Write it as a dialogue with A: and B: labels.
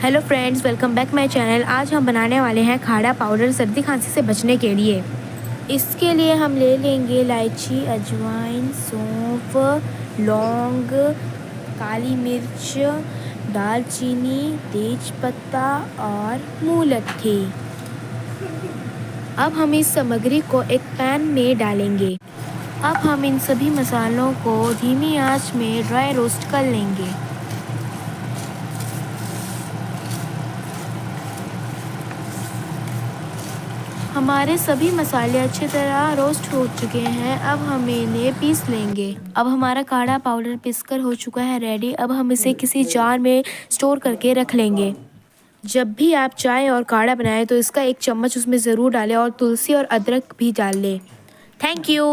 A: Hello friends, welcome back my channel. आज हम बनाने वाले हैं खाड़ा पाउडर सर्दी खांसी से बचने के लिए। इसके लिए हम ले लेंगे इलायची, अजवाइन, सौंफ, लौंग, काली मिर्च, दालचीनी, तेजपत्ता और मूलट्ठी। अब हम इस सामग्री को एक पैन में डालेंगे। अब हम इन सभी मसालों को धीमी आंच में ड्राई रोस्ट कर लेंगे। हमारे सभी मसाले अच्छी तरह रोस्ट हो चुके हैं। अब हम इन्हें पीस लेंगे। अब हमारा काढ़ा पाउडर पीसकर हो चुका है रेडी। अब हम इसे किसी जार में स्टोर करके रख लेंगे। जब भी आप चाय और काढ़ा बनाएं तो इसका एक चम्मच उसमें ज़रूर डालें और तुलसी और अदरक भी डाल लें। Thank you.